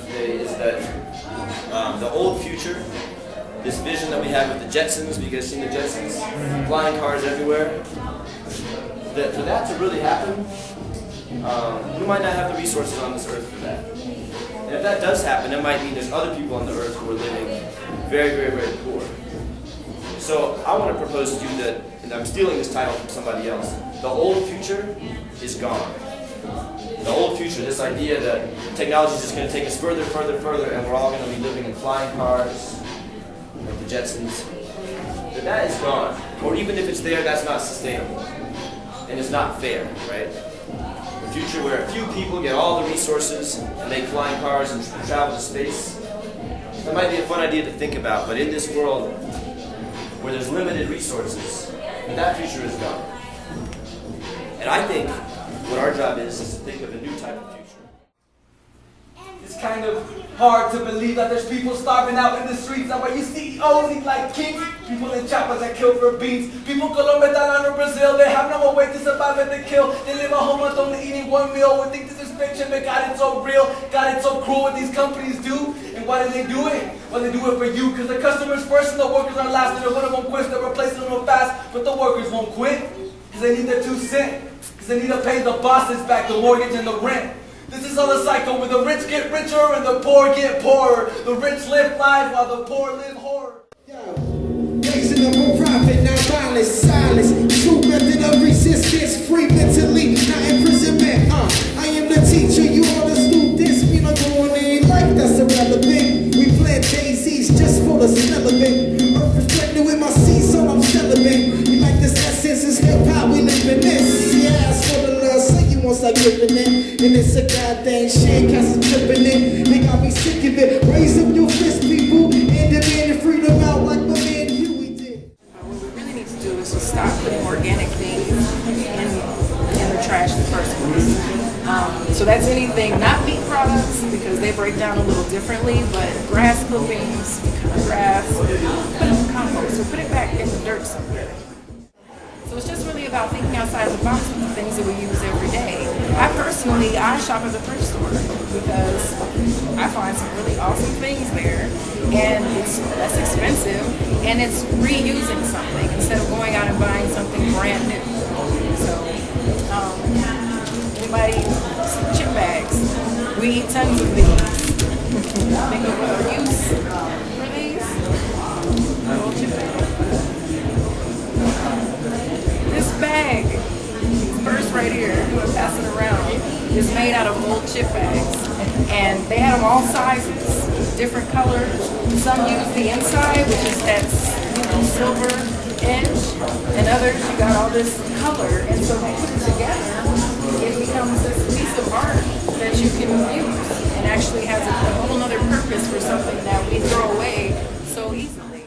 about today is that the old future, this vision that we have with the Jetsons, you guys seen the Jetsons? Flying cars everywhere. That for that to really happen, we might not have the resources on this earth for that. And if that does happen, it might mean there's other people on the earth who are living very, very, very poor. So I want to propose to you that, and I'm stealing this title from somebody else, the old future is gone. The old future, this idea that technology is just going to take us further, further, further, and we're all going to be living in flying cars, like the Jetsons, that is gone. Or even if it's there, that's not sustainable. And it's not fair, right? A future where a few people get all the resources and make flying cars and travel to space, that might be a fun idea to think about, but in this world where there's limited resources, that future is gone. And I think what our job is to think of a new type of future. It's kind of hard to believe that there's people starving out in the streets. That where you CEOs eat like kings. People in choppers that kill for beans. People Colombia down in Brazil. They have no more way to survive if they kill. They live a whole month only eating one meal. We think this is fiction, but God, it's so real. God, it's so cruel what these companies do. And why do they do it? Well, they do it for you. Because the customers first and the workers are last. And if one of them quits, they'll replace them real fast. But the workers won't quit. Because they need their 2 cents. Because they need to pay the bosses back the mortgage and the rent. This is all the cycle where the rich get richer and the poor get poorer. The rich live life while the poor live horror. Raising up for profit, not violence, silence. True method of resistance, free mentally, not imprisonment. I am the teacher, you are the students. We don't go on in life, that's irrelevant. We plant daisies just for the smell of it. Earth is pregnant with my seed, so I'm celibate. We like this essence, is hip hop, we live in this. Yeah, it's for the love, say you won't stop living it. And it's a goddamn shit, cause it's tripping it. They got me sick of it. Raise up your fist, people, and demand freedom out like my man Huey did. What we really need to do is just stop putting organic things in the trash in the first place. So that's anything, not meat products, because they break down a little differently, but grass clippings, grass, put it in compost, or put it back in the dirt somewhere. So it's just really about thinking outside the box of the things that we use every day. I shop at the thrift store because I find some really awesome things there, and it's less expensive, and it's reusing something instead of going out and buying something brand new. So, anybody, some chip bags. We eat tons of these. Think of our use for these. Little chip bags. This bag, purse right here, I'm passing around, is made out of old chip bags. And they have them all sizes, different colors. Some use the inside, which is that, silver edge. And others, you got all this color. And so when you put it together, it becomes this piece of art that you can use and actually has a whole other purpose for something that we throw away so easily.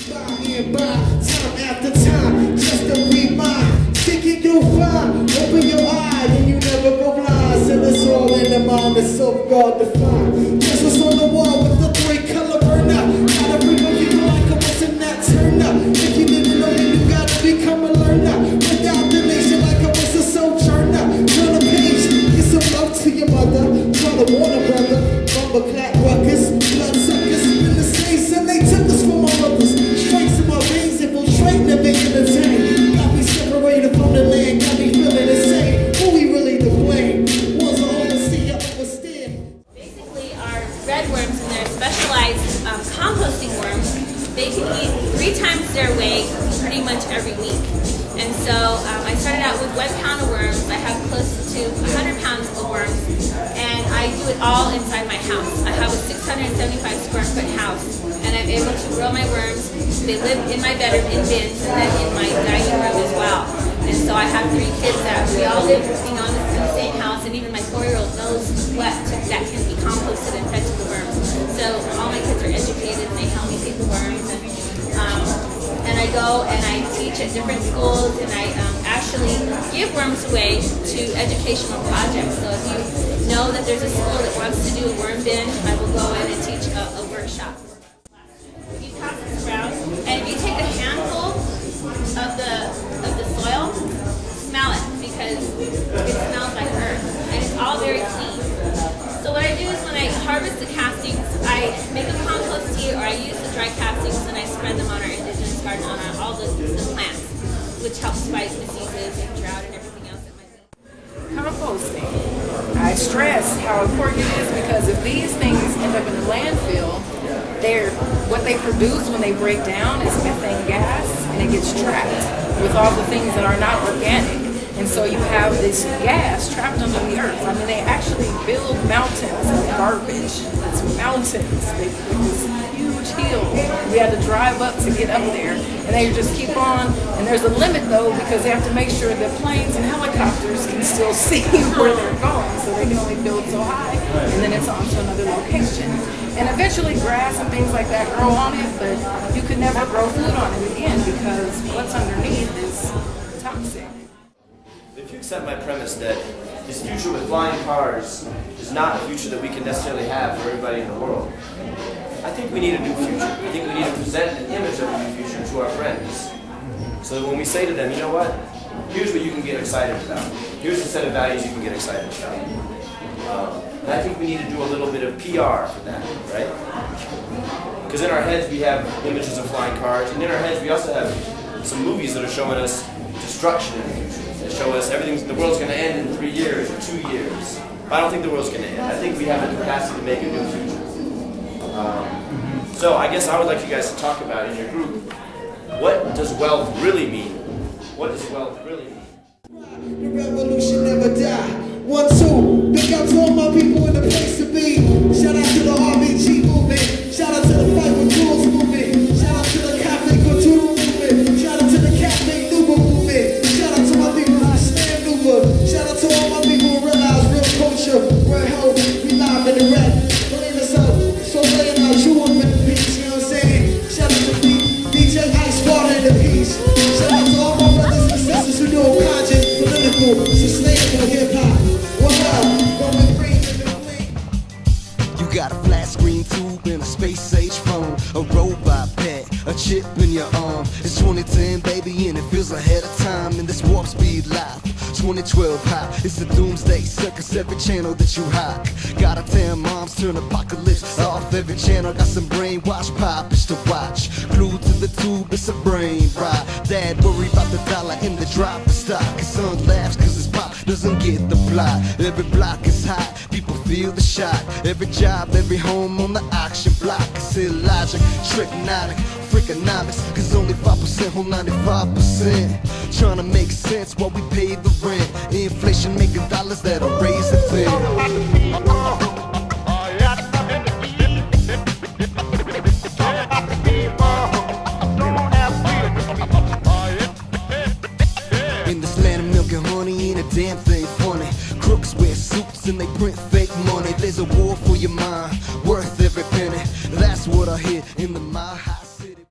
By and by, time after time, just to remind. Thinking you'll find, open your eye, and you never go blind. Till it's all in the mind, it's so God defined. Guess what's on the wall with the 3-color burner? Gotta bring a people like a what's in that turn up. If you didn't know, then you gotta become a learner. Without the nation, like a what's a sojourner. Turn the page, get some love to your mother. Try to warn a brother, bumper clap ruckus, blood suckers, in the states, and they took us from our mothers. Strikes in my veins, infiltrate, never entertain. Got me separated from the land, got me feeling the same. Who we really to blame? Was a overseer, oversteer. Basically, our red worms and their specialized composting worms, they can eat 3 times their weight pretty much every week. And so I started out with 1 pound of worms. I have close to 100 pounds of worms, and I do it all inside my house. I have a 675 square foot house, and I'm able to grow my worms. They live in my bedroom in bins, and then in my dining room as well. And so I have 3 kids that we all live, in the same house, and even my 4-year-old knows what that can be composted and fed to the worms. So all my kids are educated, and they help me feed the worms. And I go and I teach at different schools, and I actually give worms away to educational projects. So if you know that there's a school that wants to do a worm bin, I will go in and teach a workshop. You pass this around, and if you take a handful of the soil, smell it, because it smells like earth, and it's all very clean. So what I do is when I harvest they produce when they break down is methane gas, and it gets trapped with all the things that are not organic. And so you have this gas trapped under the earth. I mean, they actually build mountains of garbage. It's mountains. They build this huge hill. We had to drive up to get up there. And they just keep on. And there's a limit, though, because they have to make sure that planes and helicopters can still see where they're going. So they can only build so high. And then it's on to another location. And eventually grass and things like that grow on it, but you could never grow food on it again because what's underneath is toxic. If you accept my premise that this future with flying cars is not a future that we can necessarily have for everybody in the world, I think we need a new future. I think we need to present an image of a new future to our friends. So that when we say to them, you know what, here's what you can get excited about. Here's a set of values you can get excited about. And I think we need to do a little bit of PR for that, right? Because in our heads we have images of flying cars, and in our heads we also have some movies that are showing us destruction in the future. That show us the world's going to end in 3 years or 2 years. But I don't think the world's going to end. I think we have the capacity to make a new future. So I guess I would like you guys to talk about in your group, what does wealth really mean? What does wealth really mean? The revolution never die. 1, 2, big up to all my people in the place to be. Shout out to the RBG movement. Shout out to the Fight with Cruz movement. Shout out to the Cafe Couture movement. Shout out to the Cafe Nuba movement. Shout out to my people who stand Nuba. Shout out to all my people who realize real culture. Real health, we live in the rap. Molina Soleil and our you up in the beach, you know what I'm saying? Shout out to DJ Ice Water in the piece. Shout out to all my brothers and sisters who do conscious, political, sustainable hip hop. You got a flat screen tube and a space age phone, a robot pet, a chip in your arm. It's 2010, baby, and it feels ahead of time in this warp speed life. 2012 high, it's the doomsday circus, every channel that you hack. Gotta tell moms, turn apocalypse off every channel. Got some brainwash pop-ish to watch. Glued to the tube, it's a brain ride. Dad worry about the dollar in the drop of stock. His son laughs cause his pop doesn't get the plot. Every block is hot, people feel the shot. Every job, every home on the auction block. It's illogic, trigonometric, freakonomics. Cause only 5% hold 95%. Trying to make sense while we pay the rent. Inflation making dollars that'll raise the thing. In this land of milk and honey, ain't a damn thing funny. Crooks wear suits and they print fake money. There's a war for your mind, worth every penny. That's what I hear in the mile high.